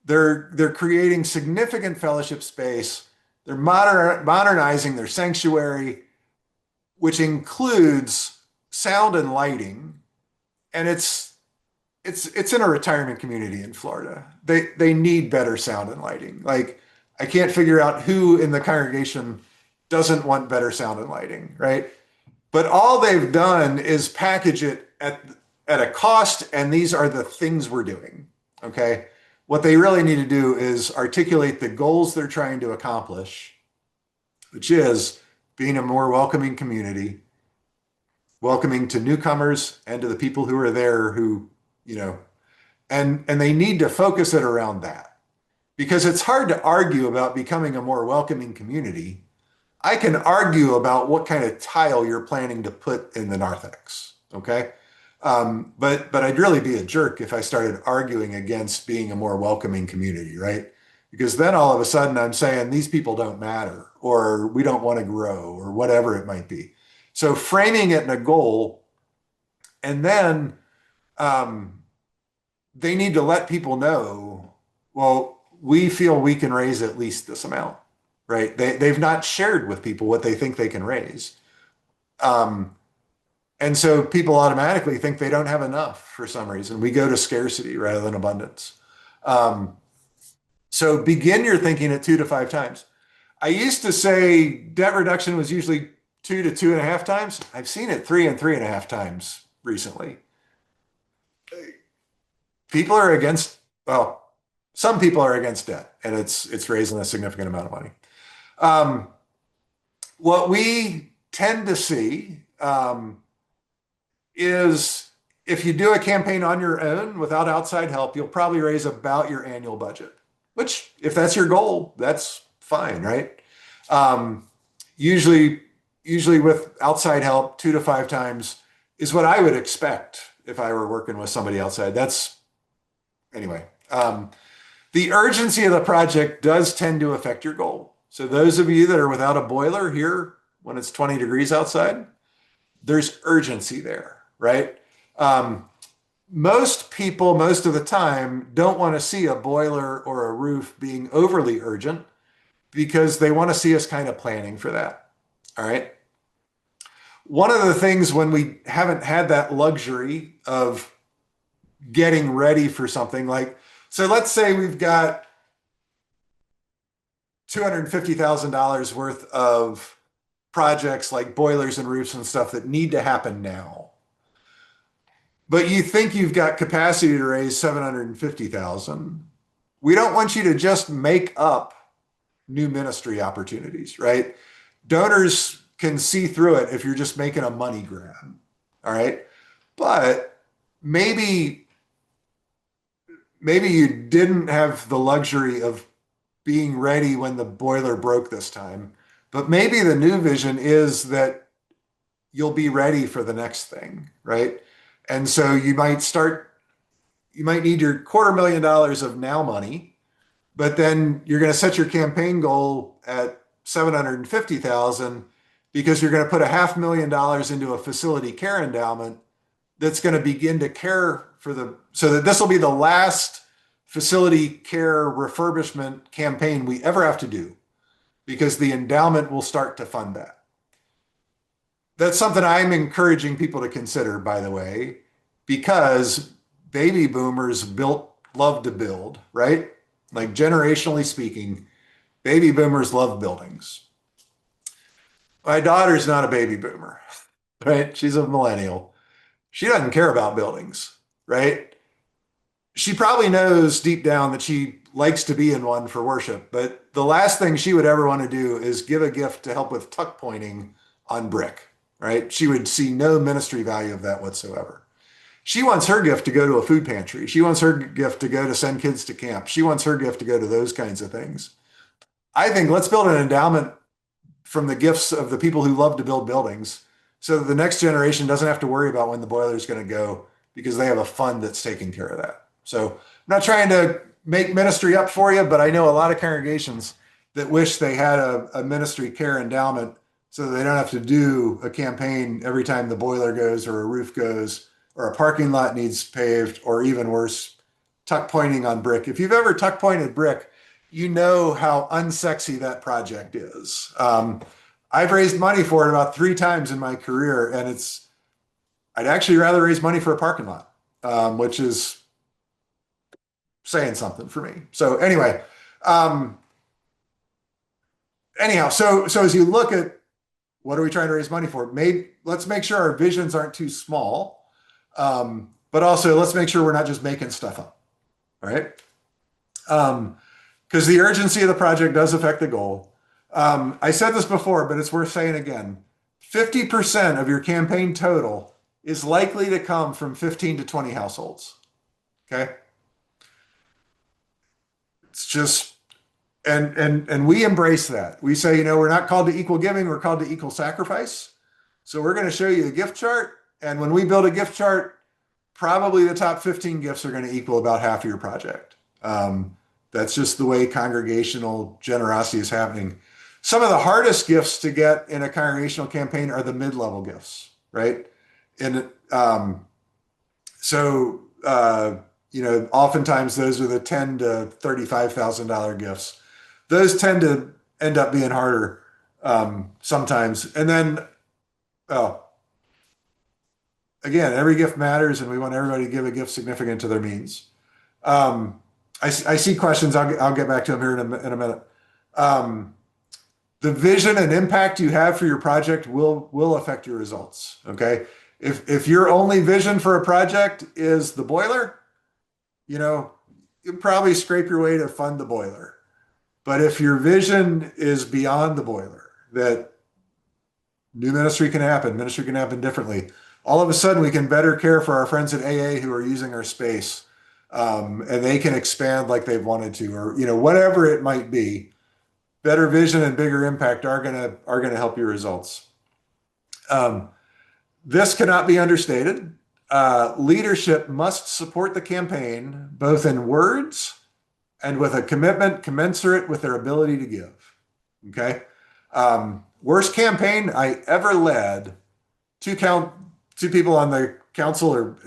They're creating significant fellowship space. They're modernizing their sanctuary, which includes sound and lighting. And it's in a retirement community in Florida. They need better sound and lighting. Like, I can't figure out who in the congregation doesn't want better sound and lighting, right? But all they've done is package it at a cost, and these are the things we're doing, okay? What they really need to do is articulate the goals they're trying to accomplish, which is being a more welcoming community, welcoming to newcomers and to the people who are there who, and they need to focus it around that, because it's hard to argue about becoming a more welcoming community. I can argue about what kind of tile you're planning to put in the narthex, okay? But I'd really be a jerk if I started arguing against being a more welcoming community, right? Because then all of a sudden I'm saying these people don't matter, or we don't want to grow, or whatever it might be. So framing it in a goal, and then they need to let people know, well, we feel we can raise at least this amount, right? They've not shared with people what they think they can raise. And so people automatically think they don't have enough for some reason. We go to scarcity rather than abundance. So begin your thinking at 2 to 5 times. I used to say debt reduction was usually 2 to 2.5 times. I've seen it 3 and 3.5 times recently. People are against, well, some people are against debt, and it's raising a significant amount of money. What we tend to see is if you do a campaign on your own without outside help, you'll probably raise about your annual budget, which if that's your goal, that's fine, right? Um, usually, usually with outside help, 2 to 5 times is what I would expect if I were working with somebody outside. That's anyway. The urgency of the project does tend to affect your goal. So those of you that are without a boiler here when it's 20 degrees outside, there's urgency there, right? Most people, most of the time, don't want to see a boiler or a roof being overly urgent because they want to see us kind of planning for that. All right. One of the things when we haven't had that luxury of getting ready for something like, so let's say we've got $250,000 worth of projects like boilers and roofs and stuff that need to happen now. But you think you've got capacity to raise 750,000. We don't want you to just make up new ministry opportunities, right? Donors can see through it if you're just making a money grab. All right. But maybe you didn't have the luxury of being ready when the boiler broke this time. But maybe the new vision is that you'll be ready for the next thing, right? And so you might need your $250,000 of now money, but then you're going to set your campaign goal at 750,000 because you're going to put $500,000 into a facility care endowment that's going to begin to care for so that this will be the last facility care refurbishment campaign we ever have to do because the endowment will start to fund that. That's something I'm encouraging people to consider, by the way, because baby boomers love to build, right? Like generationally speaking, baby boomers love buildings. My daughter's not a baby boomer, right? She's a millennial. She doesn't care about buildings, right? She probably knows deep down that she likes to be in one for worship, but the last thing she would ever want to do is give a gift to help with tuck pointing on brick, right? She would see no ministry value of that whatsoever. She wants her gift to go to a food pantry. She wants her gift to go to send kids to camp. She wants her gift to go to those kinds of things. I think let's build an endowment from the gifts of the people who love to build buildings so that the next generation doesn't have to worry about when the boiler is going to go because they have a fund that's taking care of that. So I'm not trying to make ministry up for you, but I know a lot of congregations that wish they had a ministry care endowment so that they don't have to do a campaign every time the boiler goes or a roof goes or a parking lot needs paved, or even worse, tuck pointing on brick. If you've ever tuck pointed brick, you know how unsexy that project is. I've raised money for it about 3 times in my career, and I'd actually rather raise money for a parking lot, which is saying something for me. So anyway, so as you look at what are we trying to raise money for, let's make sure our visions aren't too small. But also let's make sure we're not just making stuff up. All right. Because the urgency of the project does affect the goal. I said this before, but it's worth saying again. 50% of your campaign total is likely to come from 15 to 20 households. Okay. It's just, and we embrace that. We say, we're not called to equal giving, we're called to equal sacrifice. So we're going to show you a gift chart. And when we build a gift chart, probably the top 15 gifts are going to equal about half of your project. That's just the way congregational generosity is happening. Some of the hardest gifts to get in a congregational campaign are the mid-level gifts, right? And oftentimes those are the $10,000 to $35,000 gifts. Those tend to end up being harder sometimes. And then, again, every gift matters, and we want everybody to give a gift significant to their means. I see questions. I'll get back to them here in a minute. The vision and impact you have for your project will affect your results. Okay, if your only vision for a project is the boiler, you'll probably scrape your way to fund the boiler. But if your vision is beyond the boiler, that new ministry can happen differently. all of a sudden we can better care for our friends at AA who are using our space. And they can expand like they've wanted to, or, whatever it might be. Better vision and bigger impact are gonna help your results. This cannot be understated. Leadership must support the campaign, both in words and with a commitment commensurate with their ability to give. Okay. Worst campaign I ever led, two people on the council, or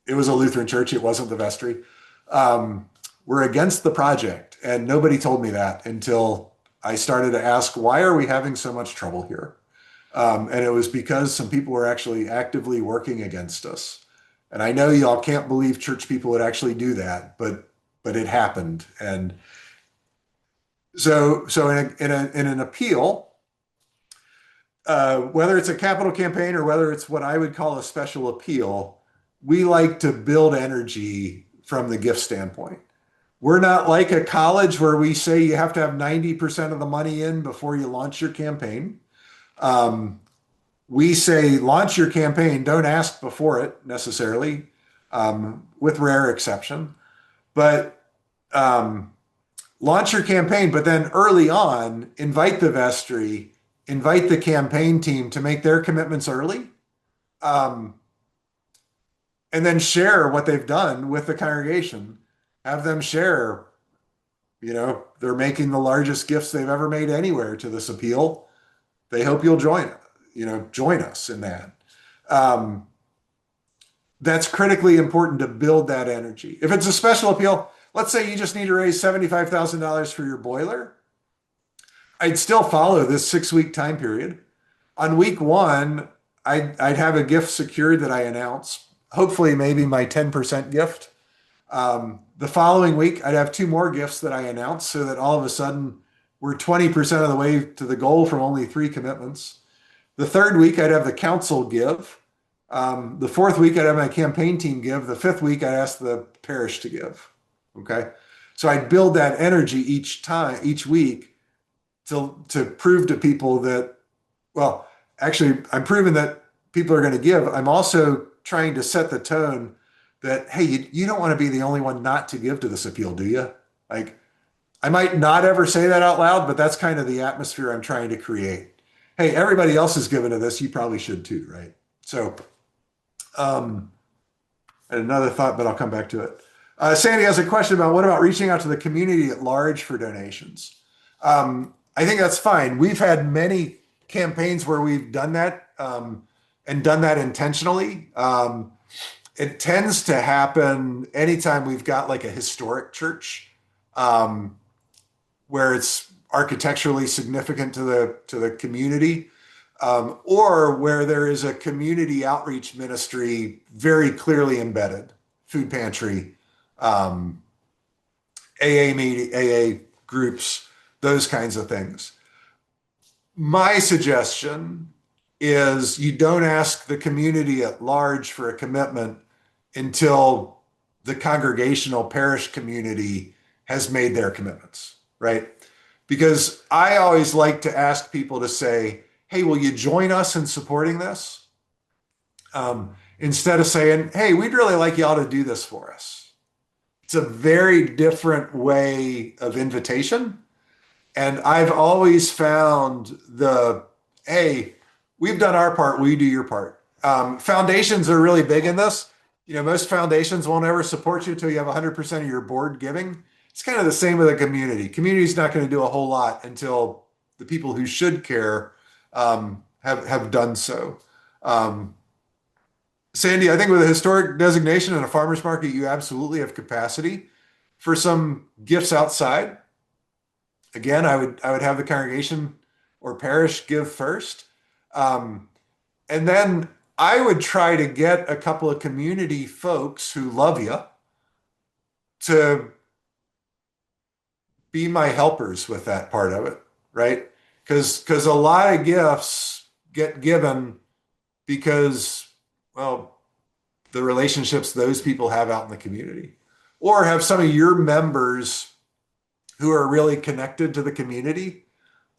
it was a Lutheran church, it wasn't the vestry, were against the project. And nobody told me that until I started to ask, why are we having so much trouble here? And it was because some people were actually actively working against us. And I know y'all can't believe church people would actually do that, but it happened. And so in an appeal, whether it's a capital campaign or whether it's what I would call a special appeal, we like to build energy from the gift standpoint. We're not like a college where we say you have to have 90% of the money in before you launch your campaign. We say launch your campaign, don't ask before it necessarily, with rare exception. But launch your campaign, but then early on, invite the vestry, invite the campaign team to make their commitments early, and then share what they've done with the congregation. Have them share, they're making the largest gifts they've ever made anywhere to this appeal. They hope you'll join us in that. That's critically important to build that energy. If it's a special appeal, let's say you just need to raise $75,000 for your boiler. I'd still follow this 6-week time period. On week 1, I'd have a gift secured that I announce, hopefully maybe my 10% gift. The following week, I'd have 2 more gifts that I announce so that all of a sudden we're 20% of the way to the goal from only 3 commitments. The 3rd week, I'd have the council give. The 4th week, I'd have my campaign team give. The 5th week, I'd ask the parish to give. Okay. So I'd build that energy each week to prove to people that, well, actually, I'm proving that people are going to give. I'm also trying to set the tone that, hey, you don't want to be the only one not to give to this appeal, do you? Like, I might not ever say that out loud, but that's kind of the atmosphere I'm trying to create. Hey, everybody else is given to this. You probably should too, right? So, and another thought, but I'll come back to it. Sandy has a question about what about reaching out to the community at large for donations? I think that's fine. We've had many campaigns where we've done that and done that intentionally. It tends to happen anytime we've got like a historic church where it's architecturally significant to the community, or where there is a community outreach ministry very clearly embedded, food pantry, AA meeting, AA groups, those kinds of things. My suggestion is you don't ask the community at large for a commitment until the congregational parish community has made their commitments, right? Because I always like to ask people to say, hey, will you join us in supporting this? Instead of saying, hey, we'd really like y'all to do this for us. It's a very different way of invitation. And I've always found hey, we've done our part, will you do your part? Foundations are really big in this. Most foundations won't ever support you until you have 100% of your board giving. It's kind of the same with a community. Community's not going to do a whole lot until the people who should care have done so. Sandy, I think with a historic designation and a farmer's market, you absolutely have capacity for some gifts outside. Again, I would have the congregation or parish give first. And then I would try to get a couple of community folks who love you to be my helpers with that part of it, right? Because a lot of gifts get given because, well, the relationships those people have out in the community, or have some of your members who are really connected to the community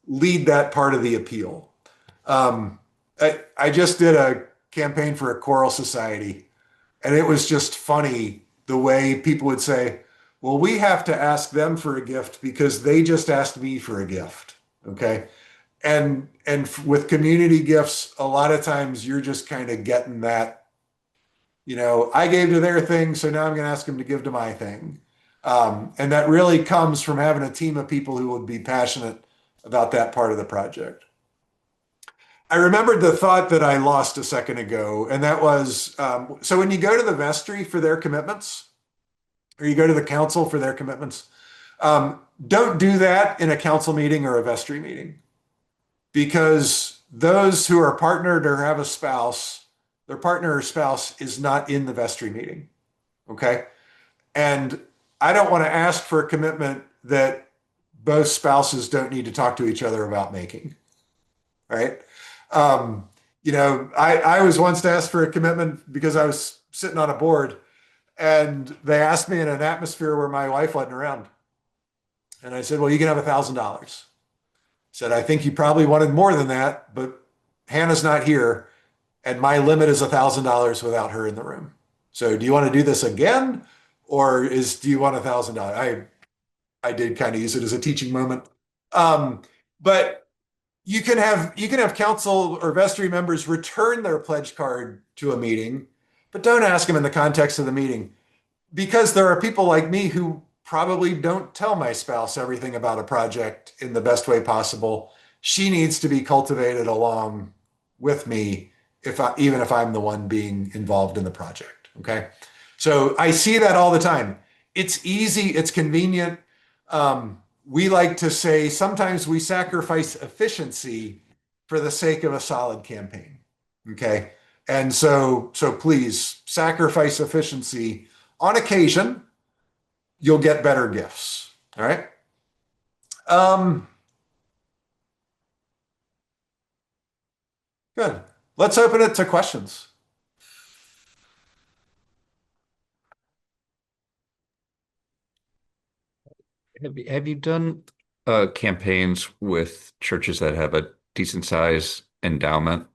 lead that part of the appeal. I just did a campaign for a choral society. And it was just funny the way people would say, well, we have to ask them for a gift because they just asked me for a gift. Okay. And with community gifts, a lot of times you're just kind of getting that, I gave to their thing, so now I'm going to ask them to give to my thing. And that really comes from having a team of people who would be passionate about that part of the project. I remembered the thought that I lost a second ago, and that was, so when you go to the vestry for their commitments, or you go to the council for their commitments, don't do that in a council meeting or a vestry meeting, because those who are partnered or have a spouse, their partner or spouse is not in the vestry meeting, okay? And I don't want to ask for a commitment that both spouses don't need to talk to each other about making, right? I was once asked for a commitment because I was sitting on a board, and they asked me in an atmosphere where my wife wasn't around. And I said, well, you can have $1,000. Said, I think you probably wanted more than that, but Hannah's not here, and my limit is $1,000 without her in the room. So do you want to do this again, or do you want $1,000? I did kind of use it as a teaching moment. But you can have council or vestry members return their pledge card to a meeting, but don't ask them in the context of the meeting, because there are people like me who probably don't tell my spouse everything about a project in the best way possible. She needs to be cultivated along with me, even if I'm the one being involved in the project. Okay. So I see that all the time. It's easy. It's convenient. We like to say sometimes we sacrifice efficiency for the sake of a solid campaign. Okay. And so please sacrifice efficiency on occasion. You'll get better gifts. All right. Good. Let's open it to questions. Have you done campaigns with churches that have a decent size endowment,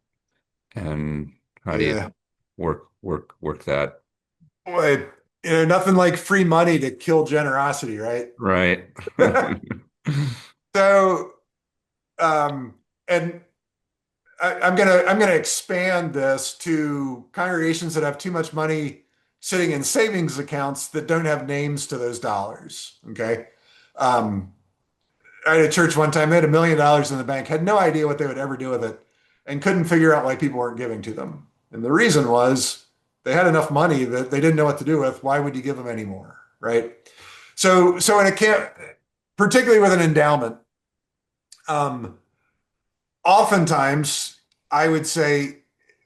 and how do you work that? Boy, nothing like free money to kill generosity, right? Right. So, and I'm gonna expand this to congregations that have too much money sitting in savings accounts that don't have names to those dollars. Okay. I had a church one time, they had $1 million in the bank, had no idea what they would ever do with it, and couldn't figure out why people weren't giving to them. And the reason was they had enough money that they didn't know what to do with. Why would you give them any more? Right. So in a camp, particularly with an endowment, oftentimes I would say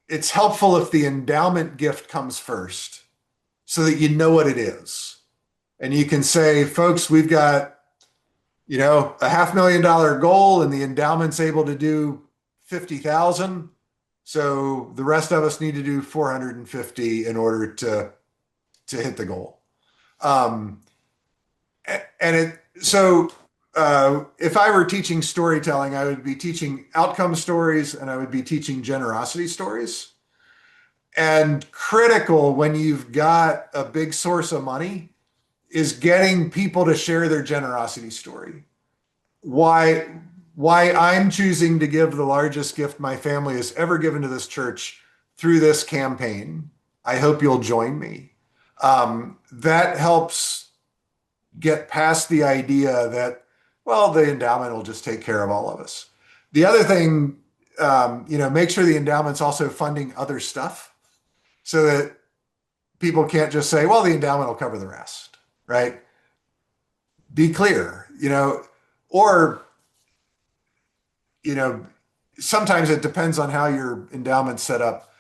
it's helpful if the endowment gift comes first so that you know what it is. And you can say, folks, we've got, a $500,000 goal and the endowment's able to do 50,000. So the rest of us need to do 450 in order to hit the goal. If I were teaching storytelling, I would be teaching outcome stories and I would be teaching generosity stories. And critical when you've got a big source of money is getting people to share their generosity story. Why I'm choosing to give the largest gift my family has ever given to this church through this campaign. I hope you'll join me. That helps get past the idea that, well, the endowment will just take care of all of us. The other thing, make sure the endowment's also funding other stuff so that people can't just say, well, the endowment will cover the rest, right? Be clear, sometimes it depends on how your endowment's set up.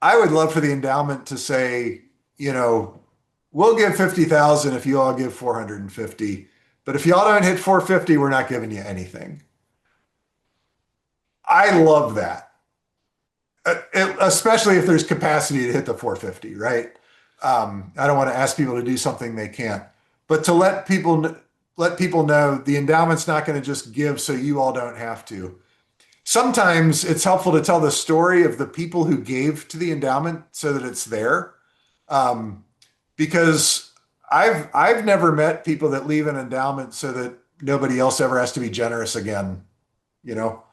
I would love for the endowment to say, we'll give 50,000 if you all give 450. But if y'all don't hit 450, we're not giving you anything. I love that. Especially if there's capacity to hit the 450, right? I don't want to ask people to do something they can't. But to let people know the endowment's not going to just give so you all don't have to. sometimes it's helpful to tell the story of the people who gave to the endowment so that it's there. Because I've never met people that leave an endowment so that nobody else ever has to be generous again, you know?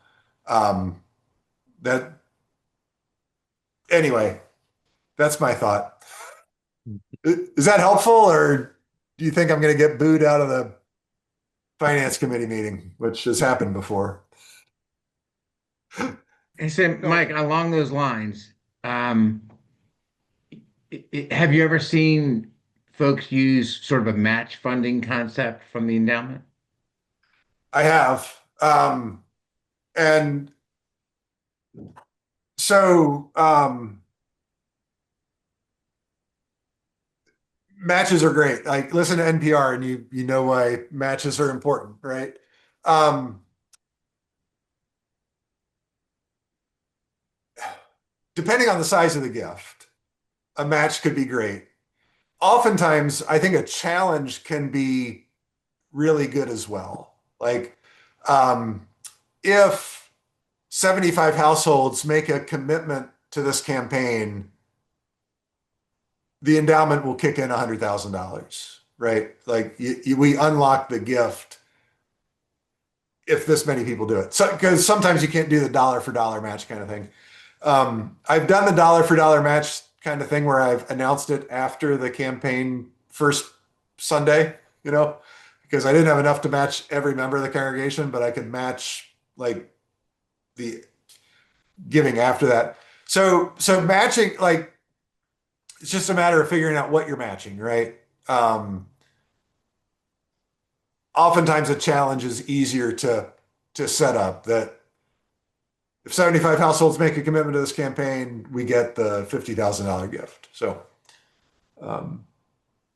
That anyway, that's my thought. Is that helpful, or do you think I'm going to get booed out of the finance committee meeting, which has happened before? I said, Mike, along those lines, have you ever seen folks use sort of a match funding concept from the endowment? I have. And so matches are great. Like, listen to NPR and you know why matches are important, right? Depending on the size of the gift, a match could be great. Oftentimes, I think a challenge can be really good as well. Like, if 75 households make a commitment to this campaign, the endowment will kick in $100,000, right? Like, we unlock the gift if this many people do it. So, because sometimes you can't do the dollar for dollar match kind of thing. I've done the dollar for dollar match kind of thing where I've announced it after the campaign first Sunday, because I didn't have enough to match every member of the congregation, but I could match like the giving after that. So matching, like, it's just a matter of figuring out what you're matching, right? Oftentimes a challenge is easier to set up. That if 75 households make a commitment to this campaign, we get the $50,000 gift. So,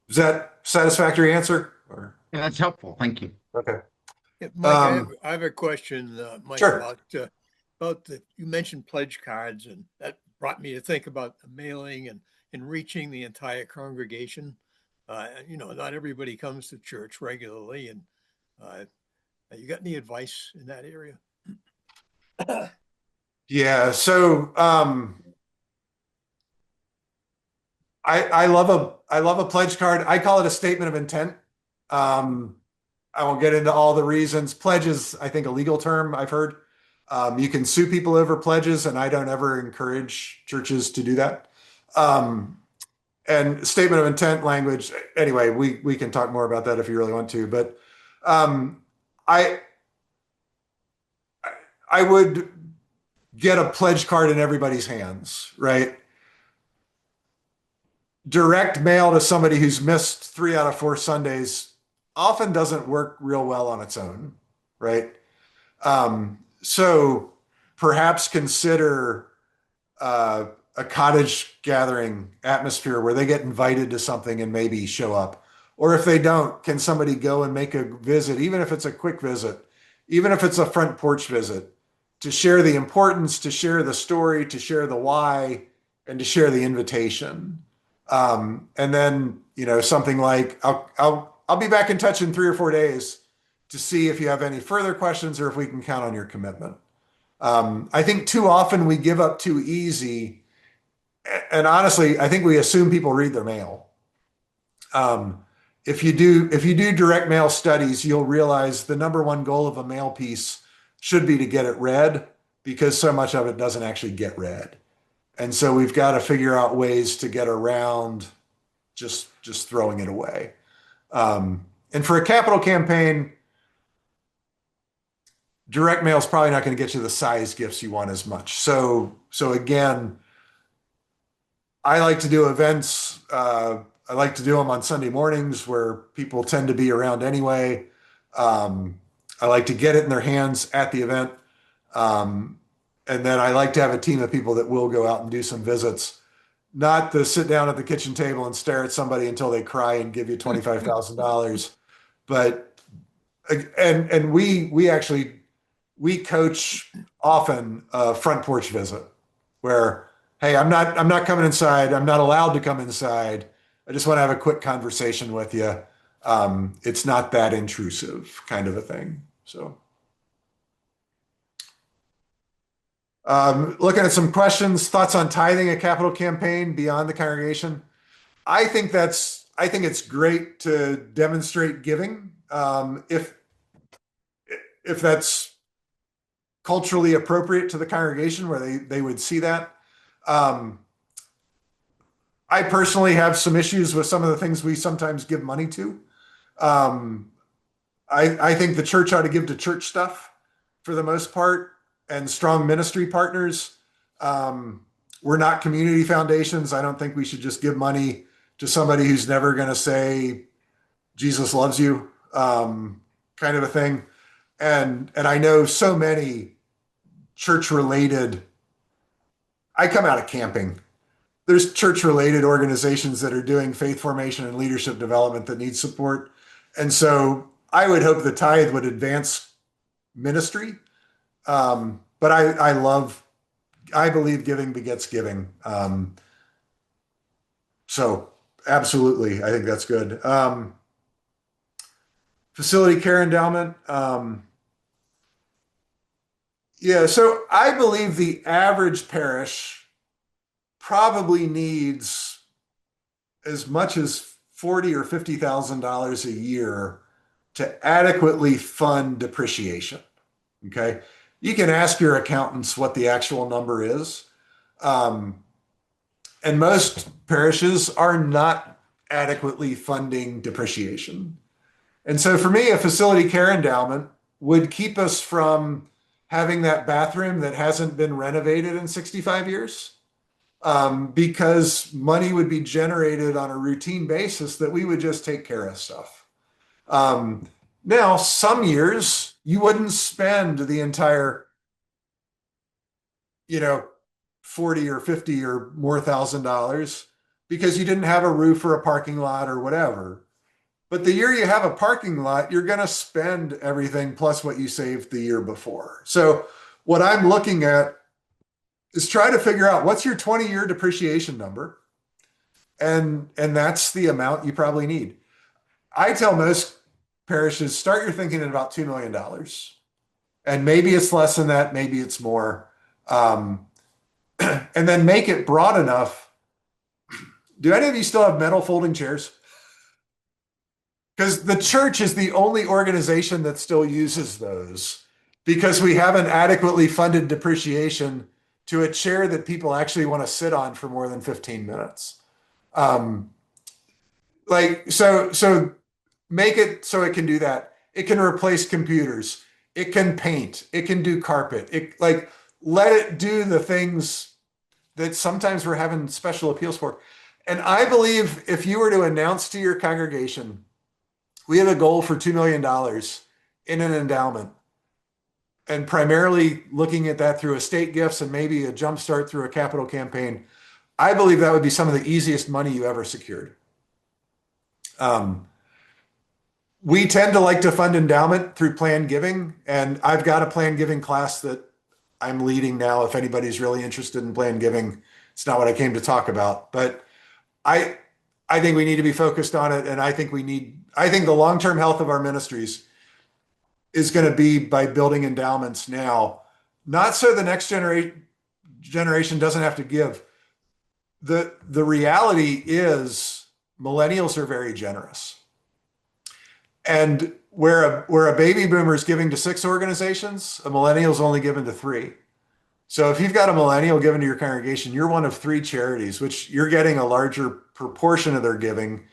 is that satisfactory answer? Or Yeah, that's helpful. Thank you. okay. Yeah, Mike, I have a question, Mike, Sure. about you mentioned pledge cards, and that brought me to think about the mailing and reaching the entire congregation. Not everybody comes to church regularly, and you got any advice in that area? Yeah. So, I love a pledge card. I call it a statement of intent. I won't get into all the reasons. Pledge is, I think, a legal term I've heard. You can sue people over pledges, and I don't ever encourage churches to do that. And statement of intent language, anyway, we can talk more about that if you really want to. But I would get a pledge card in everybody's hands, right? Direct mail to somebody who's missed 3 out of 4 Sundays often doesn't work real well on its own, right? So perhaps consider a cottage gathering atmosphere where they get invited to something and maybe show up. Or if they don't, can somebody go and make a visit, even if it's a quick visit, even if it's a front porch visit, to share the importance, to share the story, to share the why, and to share the invitation. And then, something like, I'll be back in touch in 3 or 4 days to see if you have any further questions or if we can count on your commitment. I think too often we give up too easy. And honestly, I think we assume people read their mail. If you do direct mail studies, you'll realize the number one goal of a mail piece should be to get it read, because so much of it doesn't actually get read. And so we've got to figure out ways to get around just throwing it away. And for a capital campaign, direct mail is probably not going to get you the size gifts you want as much. So again, I like to do events. I like to do them on Sunday mornings where people tend to be around anyway. I like to get it in their hands at the event. And then I like to have a team of people that will go out and do some visits, not to sit down at the kitchen table and stare at somebody until they cry and give you $25,000. But, and we coach often a front porch visit where, hey, I'm not coming inside. I'm not allowed to come inside. I just want to have a quick conversation with you. It's not that intrusive, kind of a thing. So Looking at some questions, thoughts on tithing a capital campaign beyond the congregation. I think it's great to demonstrate giving, if that's culturally appropriate to the congregation where they would see that. Um, I personally have some issues with some of the things we sometimes give money to. Um, I think the church ought to give to church stuff for the most part and strong ministry partners. We're not community foundations. I don't think we should just give money to somebody who's never going to say Jesus loves you, kind of a thing. And I know so many church related. I come out of camping. There's church related organizations that are doing faith formation and leadership development that need support. And so I would hope the tithe would advance ministry. But I believe giving begets giving. So absolutely, I think that's good. Facility care endowment. Yeah, so I believe the average parish probably needs as much as $40,000 or $50,000 a year to adequately fund depreciation. Okay, you can ask your accountants what the actual number is, and most parishes are not adequately funding depreciation. And so, for me, a facility care endowment would keep us from having that bathroom that hasn't been renovated in 65 years, because money would be generated on a routine basis that we would just take care of stuff. Now, some years you wouldn't spend the entire, 40 or 50 or more $1,000 because you didn't have a roof or a parking lot or whatever. But the year you have a parking lot, you're going to spend everything plus what you saved the year before. So what I'm looking at is try to figure out what's your 20-year depreciation number. And that's the amount you probably need. I tell most parishes, start your thinking at about $2 million. And maybe it's less than that, maybe it's more. And then make it broad enough. Do any of you still have metal folding chairs? Because the church is the only organization that still uses those, because we haven't adequately funded depreciation to a chair that people actually want to sit on for more than 15 minutes. So make it so it can do that. It can replace computers. It can paint. It can do carpet. Let it do the things that sometimes we're having special appeals for. And I believe if you were to announce to your congregation, we have a goal for $2 million in an endowment, and primarily looking at that through estate gifts and maybe a jumpstart through a capital campaign, I believe that would be some of the easiest money you ever secured. We tend to like to fund endowment through planned giving, and I've got a planned giving class that I'm leading now. If anybody's really interested in planned giving, it's not what I came to talk about, but I think we need to be focused on it, and I think the long-term health of our ministries is going to be by building endowments now, not so the next generation doesn't have to give. The reality is millennials are very generous. And where a baby boomer is giving to 6 organizations, a millennial is only given to 3. So if you've got a millennial given to your congregation, you're one of 3 charities, which you're getting a larger proportion of their giving,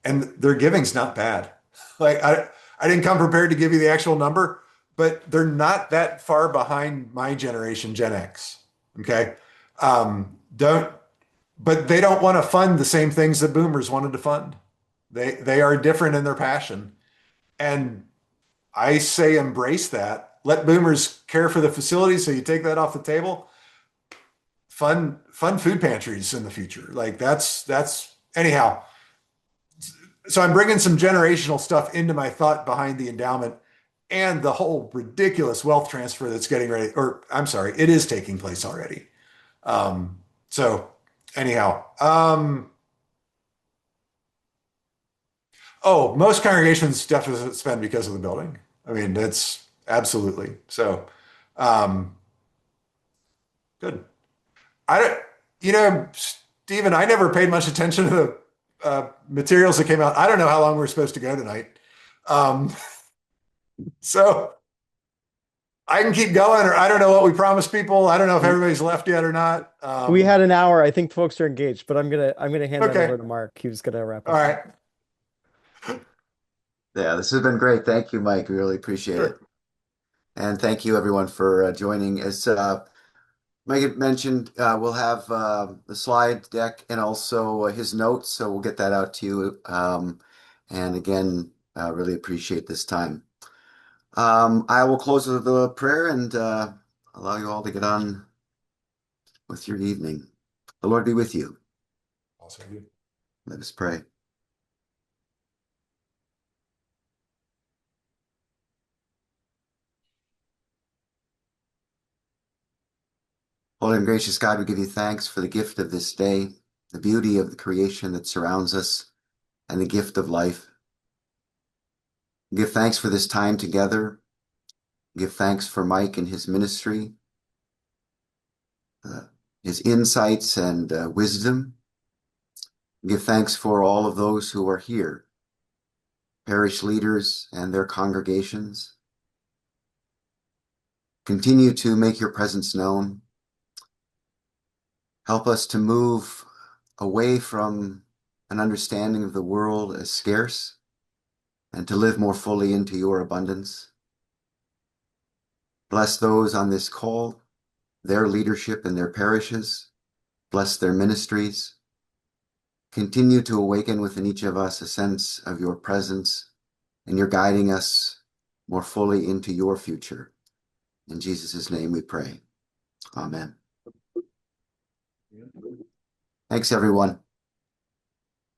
and their giving's not bad. I didn't come prepared to give you the actual number, but they're not that far behind my generation, Gen X. Okay. But they don't want to fund the same things that boomers wanted to fund. They are different in their passion. And I say embrace that. Let boomers care for the facilities, so you take that off the table. Fund food pantries in the future. That's anyhow. So I'm bringing some generational stuff into my thought behind the endowment and the whole ridiculous wealth transfer that's getting ready, or I'm sorry, it is taking place already. So anyhow, most congregations deficit spend because of the building. I mean, that's absolutely. So, Good. I don't, Stephen, I never paid much attention to the materials that came out. I don't know how long we're supposed to go tonight. So I can keep going, or I don't know what we promised people. I don't know if everybody's left yet or not. We had an hour. I think folks are engaged, but I'm gonna hand that Okay. over to Mark. He was gonna wrap All us up. right. Yeah, this has been great. Thank you, Mike. We really appreciate it. Sure. And thank you, everyone, for joining. As Mike had mentioned, we'll have the slide deck and also his notes, so we'll get that out to you. And again, really appreciate this time. I will close with the prayer and allow you all to get on with your evening. The Lord be with you. Also you. Let us pray. Holy and gracious God, we give you thanks for the gift of this day, the beauty of the creation that surrounds us, and the gift of life. We give thanks for this time together. We give thanks for Mike and his ministry, his insights and wisdom. We give thanks for all of those who are here, parish leaders and their congregations. Continue to make your presence known. Help us to move away from an understanding of the world as scarce and to live more fully into your abundance. Bless those on this call, their leadership in their parishes. Bless their ministries. Continue to awaken within each of us a sense of your presence, and you're guiding us more fully into your future. In Jesus' name we pray. Amen. Thanks, everyone.